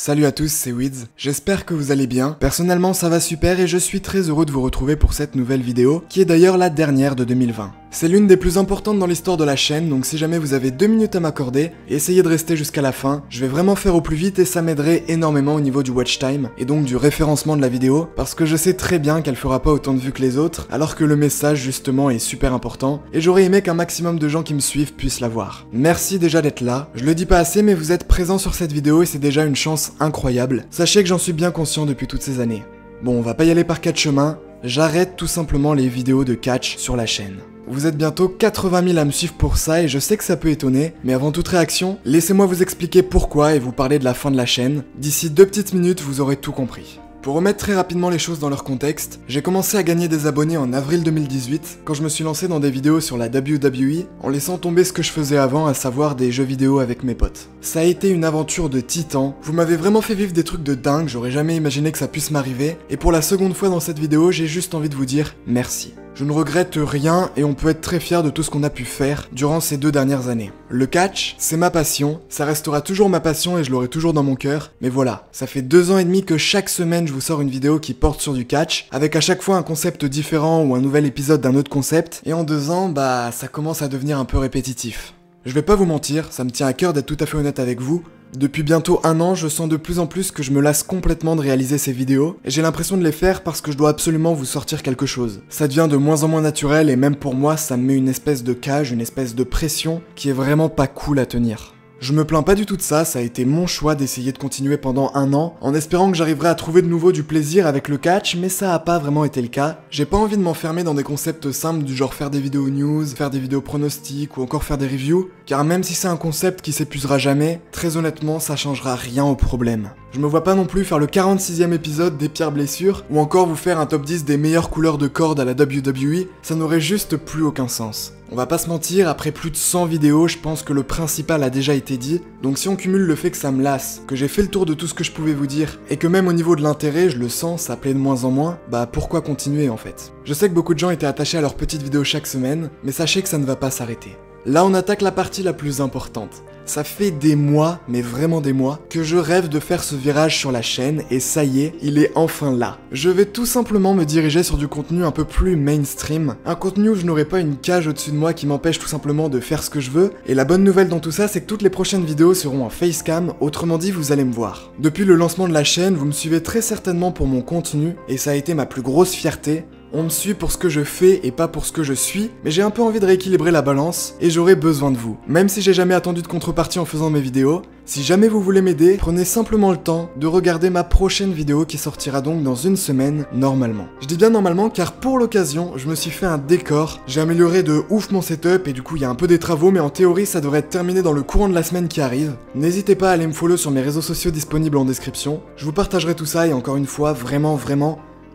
Salut à tous, c'est Wids, j'espère que vous allez bien. Personnellement ça va super et je suis très heureux de vous retrouver pour cette nouvelle vidéo, qui est d'ailleurs la dernière de 2020. C'est l'une des plus importantes dans l'histoire de la chaîne, donc si jamais vous avez 2 minutes à m'accorder, essayez de rester jusqu'à la fin. Je vais vraiment faire au plus vite et ça m'aiderait énormément au niveau du watch time, et donc du référencement de la vidéo, parce que je sais très bien qu'elle fera pas autant de vues que les autres, alors que le message justement est super important, et j'aurais aimé qu'un maximum de gens qui me suivent puissent la voir. Merci déjà d'être là, je le dis pas assez mais vous êtes présents sur cette vidéo et c'est déjà une chance incroyable. Sachez que j'en suis bien conscient depuis toutes ces années. Bon, on va pas y aller par 4 chemins, j'arrête tout simplement les vidéos de catch sur la chaîne. Vous êtes bientôt 80 000 à me suivre pour ça et je sais que ça peut étonner, mais avant toute réaction, laissez-moi vous expliquer pourquoi et vous parler de la fin de la chaîne. D'ici 2 petites minutes, vous aurez tout compris. Pour remettre très rapidement les choses dans leur contexte, j'ai commencé à gagner des abonnés en avril 2018, quand je me suis lancé dans des vidéos sur la WWE, en laissant tomber ce que je faisais avant, à savoir des jeux vidéo avec mes potes. Ça a été une aventure de titan, vous m'avez vraiment fait vivre des trucs de dingue, j'aurais jamais imaginé que ça puisse m'arriver, et pour la seconde fois dans cette vidéo, j'ai juste envie de vous dire merci. Je ne regrette rien et on peut être très fier de tout ce qu'on a pu faire durant ces 2 dernières années. Le catch, c'est ma passion, ça restera toujours ma passion et je l'aurai toujours dans mon cœur, mais voilà, ça fait 2 ans et demi que chaque semaine je vous sors une vidéo qui porte sur du catch, avec à chaque fois un concept différent ou un nouvel épisode d'un autre concept, et en 2 ans, bah ça commence à devenir un peu répétitif. Je vais pas vous mentir, ça me tient à cœur d'être tout à fait honnête avec vous. Depuis bientôt 1 an, je sens de plus en plus que je me lasse complètement de réaliser ces vidéos, et j'ai l'impression de les faire parce que je dois absolument vous sortir quelque chose. Ça devient de moins en moins naturel, et même pour moi, ça me met une espèce de cage, une espèce de pression, qui est vraiment pas cool à tenir. Je me plains pas du tout de ça, ça a été mon choix d'essayer de continuer pendant 1 an, en espérant que j'arriverais à trouver de nouveau du plaisir avec le catch, mais ça a pas vraiment été le cas. J'ai pas envie de m'enfermer dans des concepts simples du genre faire des vidéos news, faire des vidéos pronostics ou encore faire des reviews, car même si c'est un concept qui s'épuisera jamais, très honnêtement ça changera rien au problème. Je me vois pas non plus faire le 46e épisode des pires blessures, ou encore vous faire un top 10 des meilleures couleurs de cordes à la WWE, ça n'aurait juste plus aucun sens. On va pas se mentir, après plus de 100 vidéos, je pense que le principal a déjà été dit, donc si on cumule le fait que ça me lasse, que j'ai fait le tour de tout ce que je pouvais vous dire, et que même au niveau de l'intérêt, je le sens, ça plaît de moins en moins, bah pourquoi continuer en fait? Je sais que beaucoup de gens étaient attachés à leurs petites vidéos chaque semaine, mais sachez que ça ne va pas s'arrêter. Là on attaque la partie la plus importante. Ça fait des mois, mais vraiment des mois, que je rêve de faire ce virage sur la chaîne, et ça y est, il est enfin là. Je vais tout simplement me diriger sur du contenu un peu plus mainstream, un contenu où je n'aurai pas une cage au-dessus de moi qui m'empêche tout simplement de faire ce que je veux, et la bonne nouvelle dans tout ça, c'est que toutes les prochaines vidéos seront en facecam, autrement dit, vous allez me voir. Depuis le lancement de la chaîne, vous me suivez très certainement pour mon contenu, et ça a été ma plus grosse fierté. On me suit pour ce que je fais et pas pour ce que je suis, mais j'ai un peu envie de rééquilibrer la balance, et j'aurai besoin de vous. Même si j'ai jamais attendu de contrepartie en faisant mes vidéos, si jamais vous voulez m'aider, prenez simplement le temps de regarder ma prochaine vidéo qui sortira donc dans 1 semaine, normalement. Je dis bien normalement car pour l'occasion, je me suis fait un décor, j'ai amélioré de ouf mon setup et du coup il y a un peu des travaux, mais en théorie ça devrait être terminé dans le courant de la semaine qui arrive. N'hésitez pas à aller me follow sur mes réseaux sociaux disponibles en description, je vous partagerai tout ça et encore une fois, vraiment,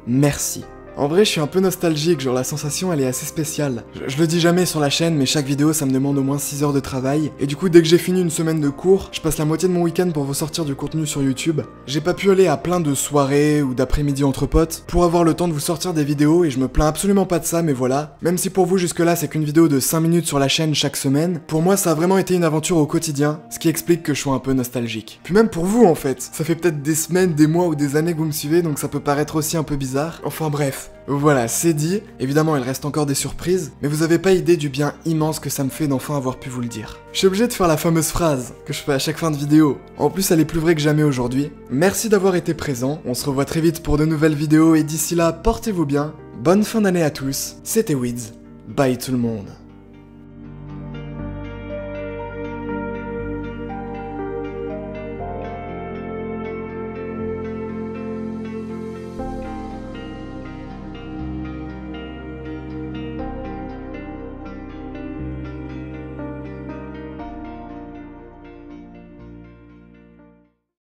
merci. En vrai, je suis un peu nostalgique, genre la sensation elle est assez spéciale. Je le dis jamais sur la chaîne, mais chaque vidéo ça me demande au moins 6 heures de travail, et du coup dès que j'ai fini une semaine de cours, je passe la moitié de mon week-end pour vous sortir du contenu sur YouTube. J'ai pas pu aller à plein de soirées ou d'après-midi entre potes pour avoir le temps de vous sortir des vidéos, et je me plains absolument pas de ça, mais voilà. Même si pour vous jusque là c'est qu'une vidéo de 5 minutes sur la chaîne chaque semaine, pour moi ça a vraiment été une aventure au quotidien, ce qui explique que je sois un peu nostalgique. Puis même pour vous en fait, ça fait peut-être des semaines, des mois ou des années que vous me suivez, donc ça peut paraître aussi un peu bizarre. Enfin bref. Voilà, c'est dit. Évidemment, il reste encore des surprises, mais vous avez pas idée du bien immense que ça me fait d'enfin avoir pu vous le dire. Je suis obligé de faire la fameuse phrase que je fais à chaque fin de vidéo. En plus, elle est plus vraie que jamais aujourd'hui. Merci d'avoir été présent. On se revoit très vite pour de nouvelles vidéos et d'ici là, portez-vous bien. Bonne fin d'année à tous. C'était Wids. Bye tout le monde.